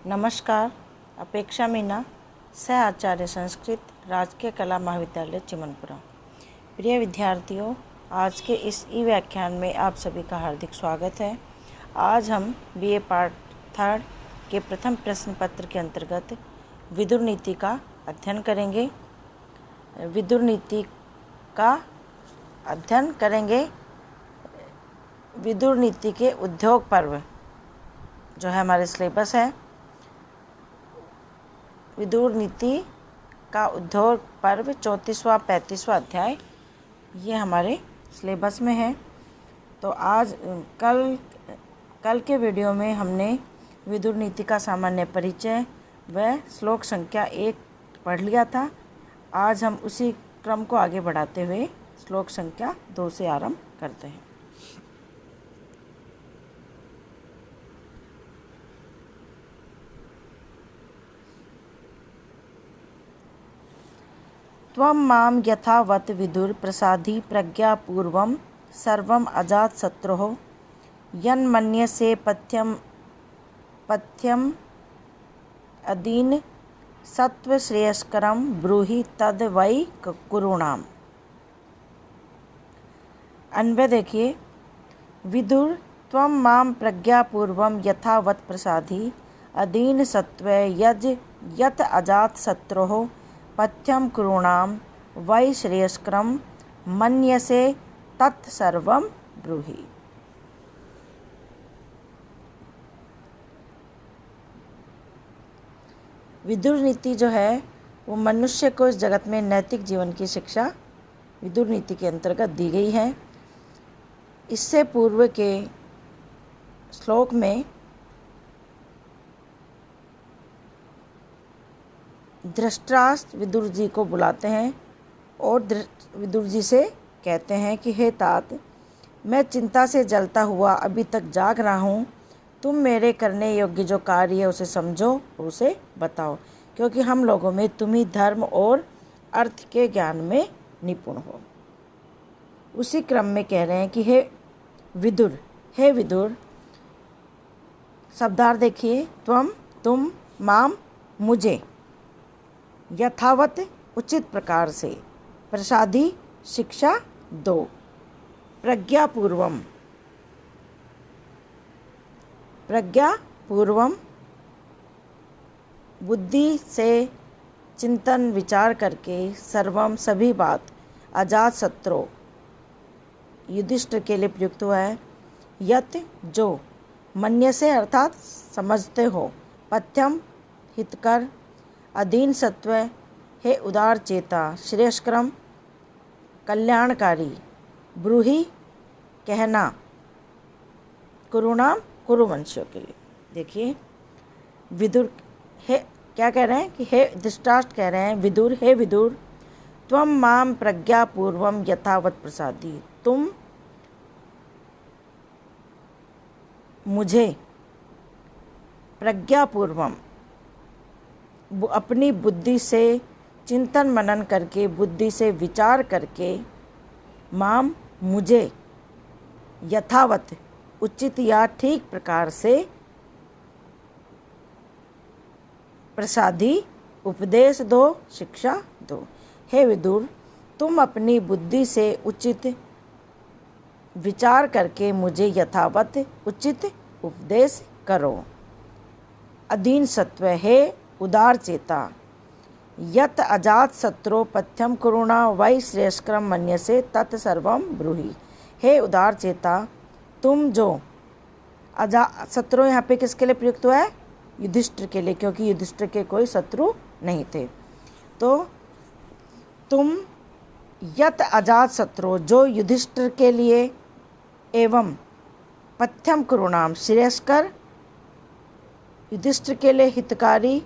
नमस्कार। अपेक्षा मीना, सह आचार्य संस्कृत, राजकीय कला महाविद्यालय चिमनपुरा। प्रिय विद्यार्थियों, आज के इस ई व्याख्यान में आप सभी का हार्दिक स्वागत है। आज हम बीए पार्ट 3 के प्रथम प्रश्न पत्र के अंतर्गत विदुर नीति का अध्ययन करेंगे। विदुर नीति का अध्ययन करेंगे। विदुर नीति के उद्योग पर्व जो है हमारे सिलेबस है। विदुर नीति का उद्योग पर्व 34वां 35वां अध्याय ये हमारे सिलेबस में है। तो आज कल के वीडियो में हमने विदुर नीति का सामान्य परिचय व श्लोक संख्या 1 पढ़ लिया था। आज हम उसी क्रम को आगे बढ़ाते हुए श्लोक संख्या 2 से आरंभ करते हैं। त्वं मां यथावत् विदुर प्रसादी प्रज्ञापूर्वं सर्वम् अजातशत्रोः यन्मन्यसे पथ्यम् अदीन सत्वश्रेयस्करं ब्रूहि तद वै कुरूणाम्। अन्वय देखिए। विदुर त्वं मां प्रज्ञापूर्वं यथावत् प्रसादी अदीन सत्व यत् अजातशत्रोः पथ्यं कुरूणां वै श्रेयस्करं मन्यसे तत्सर्वं ब्रूहि। विदुर नीति जो है वो मनुष्य को इस जगत में नैतिक जीवन की शिक्षा विदुर नीति के अंतर्गत दी गई है। इससे पूर्व के श्लोक में धृतराष्ट्र विदुर जी को बुलाते हैं और विदुर जी से कहते हैं कि हे तात, मैं चिंता से जलता हुआ अभी तक जाग रहा हूँ। तुम मेरे करने योग्य जो कार्य है उसे समझो और उसे बताओ, क्योंकि हम लोगों में तुम ही धर्म और अर्थ के ज्ञान में निपुण हो। उसी क्रम में कह रहे हैं कि हे विदुर, शब्दार्थ देखिए। तुम, माम, मुझे, यथावत उचित प्रकार से, प्रसादी शिक्षा दो, प्रज्ञापूर्वम बुद्धि से चिंतन विचार करके, सर्वम सभी बात, अजातशत्रु युधिष्ठिर के लिए प्रयुक्त हुआ है। यत जो, मन्य से अर्थात समझते हो, पथ्यम हितकर, अधीन सत्व हे उदार चेता, श्रेयस्करम कल्याणकारी, ब्रूहि कहना, कुरुणाम कुरुवंशियों के लिए। देखिए विदुर हे क्या कह रहे हैं कि हे धृतराष्ट्र कह रहे हैं हे विदुर त्वं मां प्रज्ञापूर्वम यथावत् प्रसादी, तुम मुझे प्रज्ञापूर्वम अपनी बुद्धि से चिंतन मनन करके, बुद्धि से विचार करके, माम मुझे, यथावत उचित या ठीक प्रकार से, प्रसादी उपदेश दो, शिक्षा दो। हे विदुर, तुम अपनी बुद्धि से उचित विचार करके मुझे यथावत उचित उपदेश करो। अधीन सत्व है उदार चेता, यत अजात शत्रु पथ्यम कुरुणा वै श्रेयस्करम मन्यसे तत्सर्वम ब्रूहि। हे उदार चेता, तुम जो अजात शत्रु यहाँ पे किसके लिए प्रयुक्त हुआ है? युधिष्ठिर के लिए, क्योंकि युधिष्ठिर के कोई शत्रु नहीं थे। तो तुम यत अजात शत्रु जो युधिष्ठिर के लिए एवं पथ्यम कुरुणाम श्रेयस्कर युधिष्ठिर के लिए हितकारी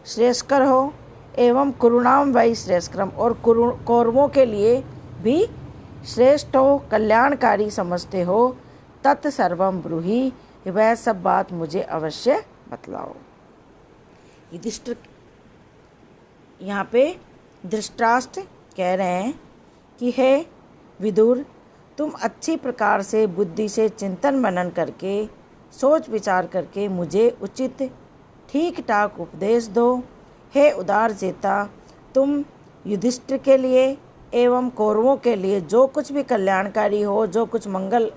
श्रेयस्कर हो, एवं कुरुणाम वै श्रेयस्करम और कौरवों के लिए भी श्रेष्ठ हो, कल्याणकारी समझते हो, तत्सर्वम ब्रूहि, वह सब बात मुझे अवश्य बतलाओ। युधिष्ठिर यहाँ पे धृतराष्ट्र कह रहे हैं कि हे विदुर, तुम अच्छी प्रकार से बुद्धि से चिंतन मनन करके, सोच विचार करके मुझे उचित ठीक ठाक उपदेश दो। हे उदार चेता, तुम युधिष्ठिर के लिए एवं कौरवों के लिए जो कुछ भी कल्याणकारी हो, जो कुछ मंगल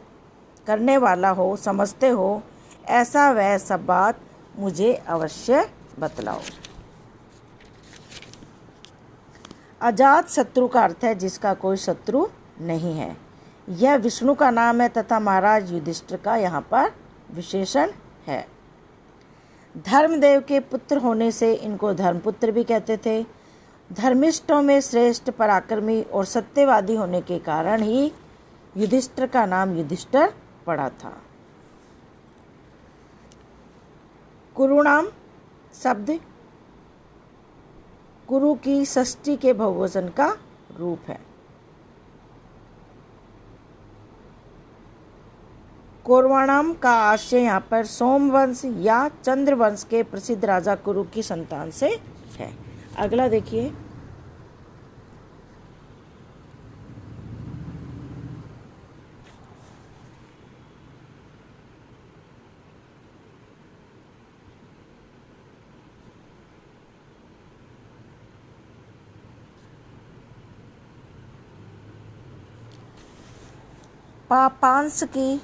करने वाला हो समझते हो, ऐसा वह सब बात मुझे अवश्य बतलाओ। अजात शत्रु का अर्थ है जिसका कोई शत्रु नहीं है। यह विष्णु का नाम है तथा महाराज युधिष्ठिर का यहाँ पर विशेषण है। धर्मदेव के पुत्र होने से इनको धर्मपुत्र भी कहते थे। धर्मिष्ठों में श्रेष्ठ, पराक्रमी और सत्यवादी होने के कारण ही युधिष्ठिर का नाम युधिष्ठिर पड़ा था। कुरुणाम शब्द कुरु की षष्ठी के बहुवचन का रूप है। कौरवाणाम का आशय यहाँ पर सोमवंश या चंद्रवंश के प्रसिद्ध राजा कुरु की संतान से है। अगला देखिए, पापांश की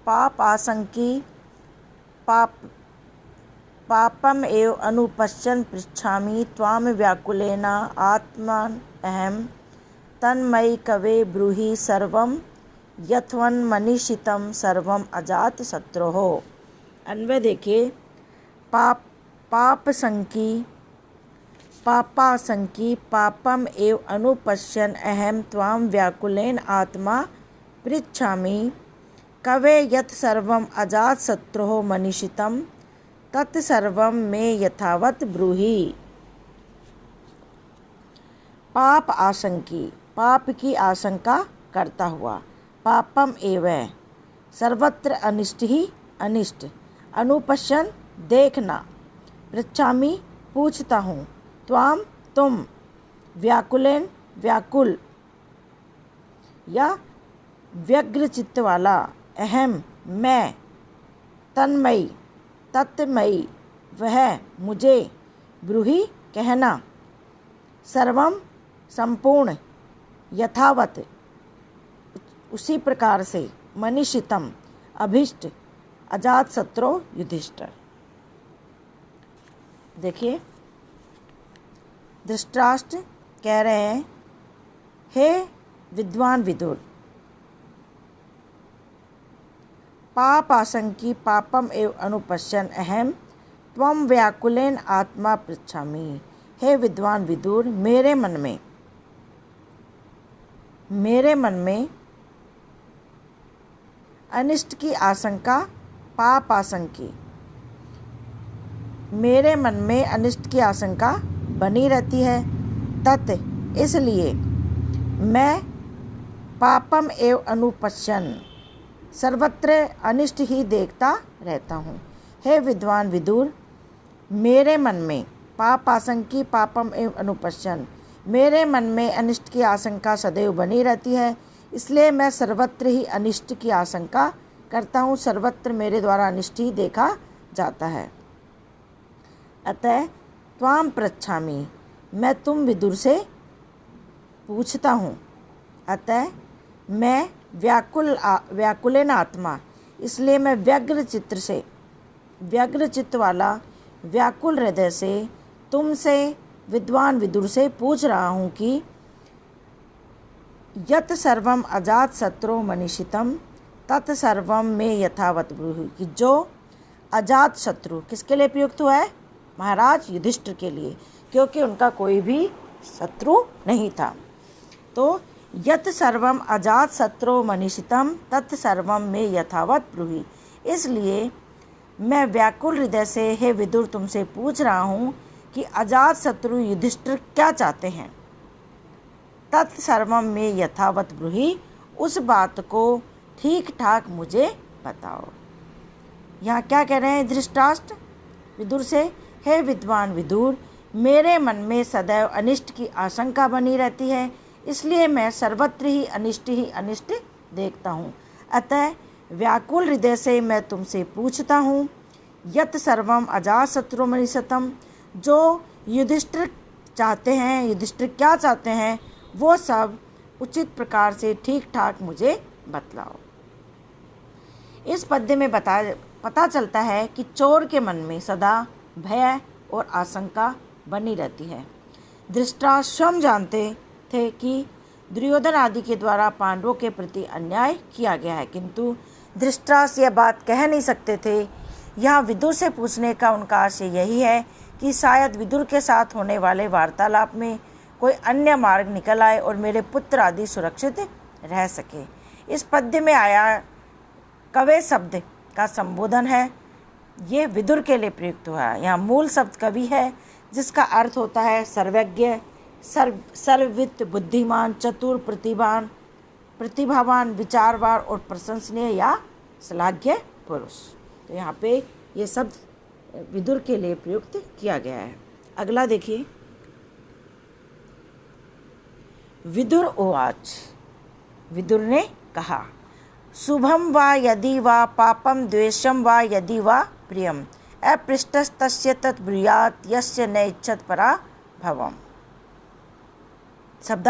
पापाशंकी पापम एव अनुपश्यन् पृच्छामि त्वाम व्याकुलेन आत्मन अहम तन्मयि कवे ब्रूहि सर्वं यथवन् मनीषितं सर्वं अजात शत्रोः। अन्वय देखिए, पापाशंकी पापम एव अनुपश्यन् अहम त्वाम व्याकुलेन आत्मा पृच्छामि कवे यत् सर्वम् अजात शत्रोः मनीषितं तत्सर्वं मे यथावत् ब्रूहि। पाप आशंकी, पाप की आशंका करता हुआ, पापम एव सर्वत्र अनिष्ट ही अनिष्ट, अनुपश्यन देखना, पृच्छामि पूछता हूँ, त्वाम तुम, व्याकुलेन व्याकुल या व्यग्र चित्त वाला, अहम मैं, तन्मयी तत्मयी वह मुझे, ब्रूहि कहना, सर्वम संपूर्ण, यथावत उसी प्रकार से, मनीषितम अभिष्ट, अजात शत्रु युधिष्ठिर। देखिए, धृतराष्ट्र कह रहे हैं, हे विद्वान विदुर, पाप आशंकी पापम एव अनुपश्यन् अहम त्वं व्याकुलेन आत्मा पृच्छामि। हे विद्वान विदुर, मेरे मन में अनिष्ट की आशंका, पाप आशंकी, मेरे मन में अनिष्ट की आशंका बनी रहती है, तत् इसलिए मैं पापम एव अनुपश्यन् सर्वत्र अनिष्ट ही देखता रहता हूँ। हे विद्वान विदुर, मेरे मन में पाप आशंकी पापम एव अनुपश्यन्, मेरे मन में अनिष्ट की आशंका सदैव बनी रहती है, इसलिए मैं सर्वत्र ही अनिष्ट की आशंका करता हूँ, सर्वत्र मेरे द्वारा अनिष्ट ही देखा जाता है। अतः त्वाम पृच्छामि, मैं तुम विदुर से पूछता हूँ, अतः मैं व्याकुलेन आत्मा, इसलिए मैं व्यग्र चित्त वाला, व्याकुल हृदय से तुमसे विद्वान विदुर से पूछ रहा हूँ कि यत सर्वम अजात शत्रु मनीषितम तत्सर्वम में यथावत ब्रूहि, कि जो अजात शत्रु किसके लिए प्रयुक्त हुआ है? महाराज युधिष्ठिर के लिए, क्योंकि उनका कोई भी शत्रु नहीं था। तो यत सर्वम अजात शत्रु मनीषितम तत्सर्वम में यथावत ब्रूहि, इसलिए मैं व्याकुल हृदय से हे विदुर तुमसे पूछ रहा हूँ कि अजात शत्रु युधिष्ठिर क्या चाहते हैं। तत्सर्वम में यथावत ब्रूहि, उस बात को ठीक ठाक मुझे बताओ। यहाँ क्या कह रहे हैं धृतराष्ट्र विदुर से? हे विद्वान विदुर, मेरे मन में सदैव अनिष्ट की आशंका बनी रहती है, इसलिए मैं सर्वत्र ही अनिष्ट देखता हूँ। अतः व्याकुल हृदय से मैं तुमसे पूछता हूँ, यत सर्वम अजातशत्रुमनिषतम, जो युधिष्ठिर चाहते हैं, युधिष्ठिर क्या चाहते हैं वो सब उचित प्रकार से ठीक ठाक मुझे बतलाओ। इस पद्य में पता चलता है कि चोर के मन में सदा भय और आशंका बनी रहती है। धृतराष्ट्र स्वयं जानते थे कि दुर्योधन आदि के द्वारा पांडवों के प्रति अन्याय किया गया है, किंतु धृतराष्ट्र यह बात कह नहीं सकते थे। यहाँ विदुर से पूछने का उनका आशय यही है कि शायद विदुर के साथ होने वाले वार्तालाप में कोई अन्य मार्ग निकल आए और मेरे पुत्र आदि सुरक्षित रह सके। इस पद्य में आया कवे शब्द का संबोधन है, ये विदुर के लिए प्रयुक्त हुआ है। यहाँ मूल शब्द कवि है, जिसका अर्थ होता है सर्वज्ञ, सर्ववित्त, बुद्धिमान, चतुर, प्रतिभावान, विचारवान और प्रशंसनीय या श्लाघ्य पुरुष। तो यहाँ पे ये शब्द विदुर के लिए प्रयुक्त किया गया है। अगला देखिए, विदुर उवाच, विदुर ने कहा, शुभम वा यदि वा पापम द्वेषम वा यदि वा प्रियम अपृष्टस्तस्य तत् ब्रूयात् यस्य न इच्छत परा भवम। शब्द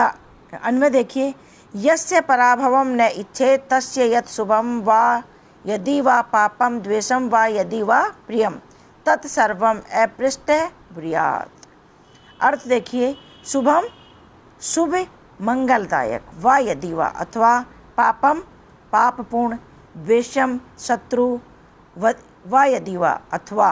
अन्वय देखिए, यस्य पराभवम न इच्छेत तस्य यत् शुभम वा यदि वा पापम द्वेषम वा यदि वा प्रियम तत् सर्वम अपृष्ट ब्रूयात्। अर्थ देखिए, शुभम शुभ मंगलदायक, वा यदि वा अथवा पापम पापपूर्ण, द्वेषम शत्रु, वा यदि वा अथवा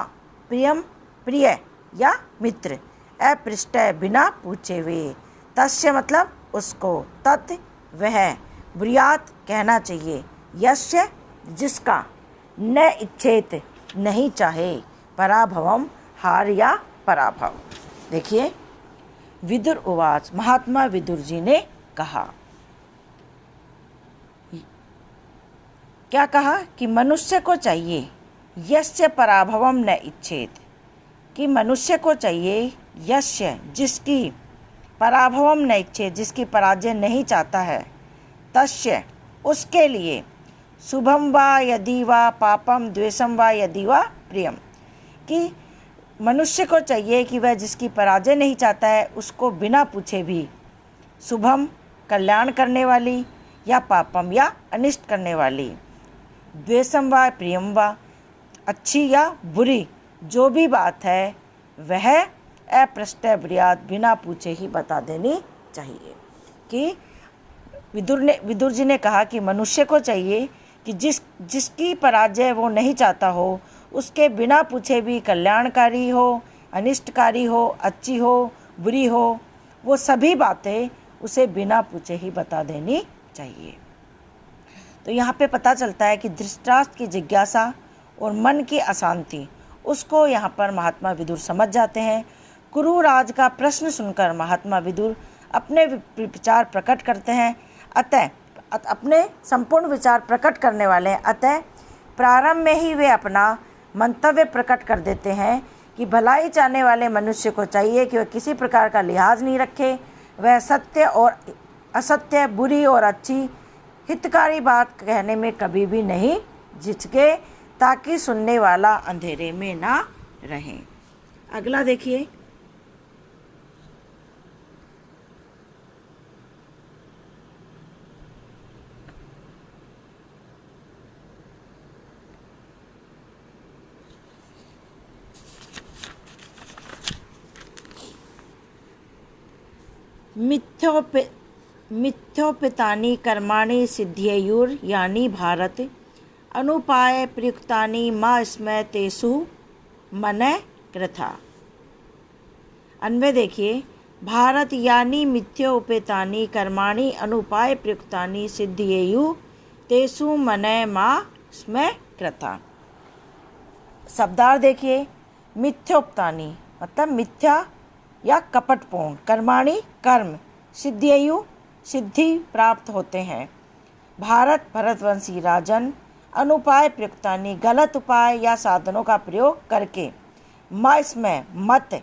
प्रियम प्रिय या मित्र, अपृष्ट बिना पूछे हुए, तस्य मतलब उसको, तत् वह, ब्रूयात् कहना चाहिए, यस्य जिसका, न इच्छेत नहीं चाहे, पराभवम हार या पराभव। देखिए, विदुर उवाच, महात्मा विदुर जी ने कहा, क्या कहा कि मनुष्य को चाहिए, यस्य पराभवम न इच्छेत, कि मनुष्य को चाहिए, यस्य जिसकी, पराभवम न इच्छेत जिसकी पराजय नहीं चाहता है, तस्य उसके लिए, शुभम वा यदि वा पापम द्वेषम वा यदि वा प्रियम, कि मनुष्य को चाहिए कि वह जिसकी पराजय नहीं चाहता है उसको बिना पूछे भी शुभम कल्याण करने वाली या पापम या अनिष्ट करने वाली, द्वेषम व प्रियम व अच्छी या बुरी जो भी बात है वह अपृष्ट ब्रूयात् बिना पूछे ही बता देनी चाहिए। कि विदुर जी ने कहा कि मनुष्य को चाहिए कि जिसकी पराजय वो नहीं चाहता हो उसके बिना पूछे भी कल्याणकारी हो, अनिष्टकारी हो, अच्छी हो, बुरी हो, वो सभी बातें उसे बिना पूछे ही बता देनी चाहिए। तो यहाँ पे पता चलता है कि धृतराष्ट्र की जिज्ञासा और मन की अशांति उसको यहाँ पर महात्मा विदुर समझ जाते हैं। कुरुराज का प्रश्न सुनकर महात्मा विदुर अपने विचार प्रकट करते हैं, अतः अपने संपूर्ण विचार प्रकट करने वाले हैं। अतः प्रारंभ में ही वे अपना मंतव्य प्रकट कर देते हैं कि भलाई चाहने वाले मनुष्य को चाहिए कि वह किसी प्रकार का लिहाज नहीं रखे, वह सत्य और असत्य, बुरी और अच्छी, हितकारी बात कहने में कभी भी नहीं झिझके, ताकि सुनने वाला अंधेरे में ना रहे। अगला देखिए, मिथ्योपितानि कर्माणि सिद्ध्येयुर् यानि भारत अनुपाय प्रयुक्तानि मा स्म तेषु मनः कृथा। अन्वय देखिए, भारत यानि मिथ्योपेतानि कर्माणि अनुपाय प्रयुक्तानि सिद्ध्येयुः तेषु मनः मा स्म कृथा। शब्दार्थ देखिए, मिथ्योक्तानि मतलब मिथ्या या कपटपूर्ण, कर्माणि कर्म, सिद्ध्येयु सिद्धि प्राप्त होते हैं, भारत भरतवंशी राजन, अनुपाय प्रयुक्तानि गलत उपाय या साधनों का प्रयोग करके, इसमें मत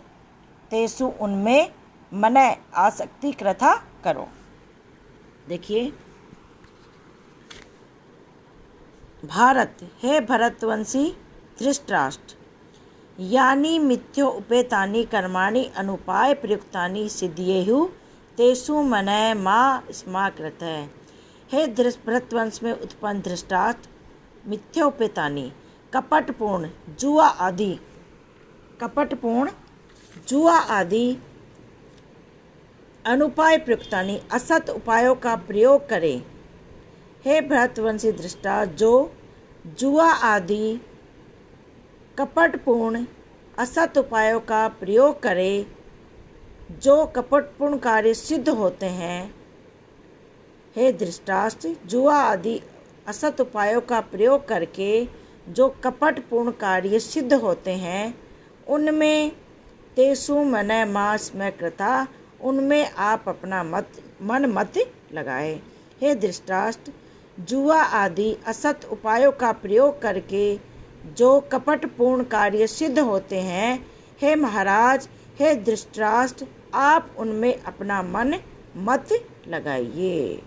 तेसु उनमें मन आसक्ति कृथा करो। देखिए, भारत, हे भरतवंशी धृतराष्ट्र, यानि मिथ्यो उपेतानि कर्माणि अनुपाय प्रयुक्तानि सिद्ध्येयु तेषु मनः मा स्माकृतः। हे भरतवंश में उत्पन्न धृतराष्ट्र, मिथ्योपेतानि कपटपूर्ण जुआ आदि अनुपाय प्रयुक्तानि असत उपायों का प्रयोग करे। हे भरतवंशी धृतराष्ट्र, जो जुआ आदि कपटपूर्ण असत उपायों का प्रयोग करे, जो कपटपूर्ण कार्य सिद्ध होते हैं। हे धृतराष्ट्र, जुआ आदि असत उपायों का प्रयोग करके जो कपटपूर्ण कार्य सिद्ध होते हैं, उनमें तेषु मनः मा स्मृता, उनमें आप अपना मन मत लगाए। हे धृतराष्ट्र, जुआ आदि असत उपायों का प्रयोग करके जो कपटपूर्ण कार्य सिद्ध होते हैं, हे महाराज, हे धृतराष्ट्र, आप उनमें अपना मन मत लगाइए।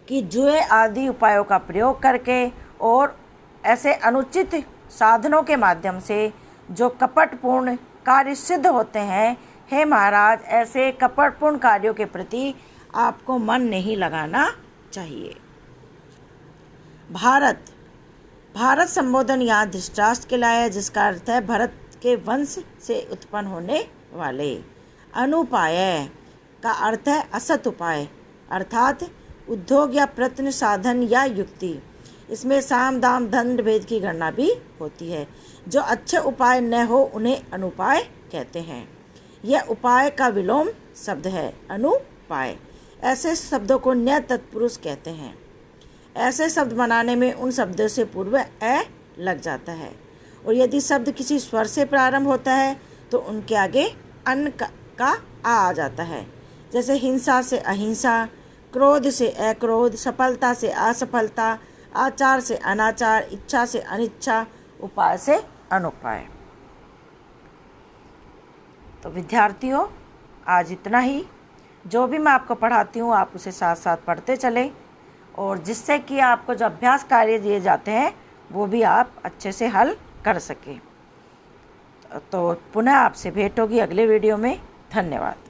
कि जुए आदि उपायों का प्रयोग करके और ऐसे अनुचित साधनों के माध्यम से जो कपटपूर्ण कार्य सिद्ध होते हैं, हे महाराज, ऐसे कपटपूर्ण कार्यों के प्रति आपको मन नहीं लगाना चाहिए। भारत संबोधन यहाँ धृतराष्ट्र के लिए है, जिसका अर्थ है भरत के वंश से उत्पन्न होने वाले। अनुपाय का अर्थ है असत उपाय, अर्थात उद्योग या प्रयत्न, साधन या युक्ति। इसमें साम दाम दंड भेद की गणना भी होती है। जो अच्छे उपाय न हो उन्हें अनुपाय कहते हैं। यह उपाय का विलोम शब्द है, अनुपाय। ऐसे शब्दों को न्य तत्पुरुष कहते हैं। ऐसे शब्द बनाने में उन शब्दों से पूर्व ए लग जाता है, और यदि शब्द किसी स्वर से प्रारंभ होता है तो उनके आगे अन का आ जाता है। जैसे हिंसा से अहिंसा, क्रोध से अक्रोध, सफलता से असफलता, आचार से अनाचार, इच्छा से अनिच्छा, उपाय से अनुपाय। तो विद्यार्थियों, आज इतना ही। जो भी मैं आपको पढ़ाती हूँ आप उसे साथ साथ पढ़ते चलें, और जिससे कि आपको जो अभ्यास कार्य दिए जाते हैं वो भी आप अच्छे से हल कर सकें। तो पुनः आपसे भेंट होगी अगले वीडियो में। धन्यवाद।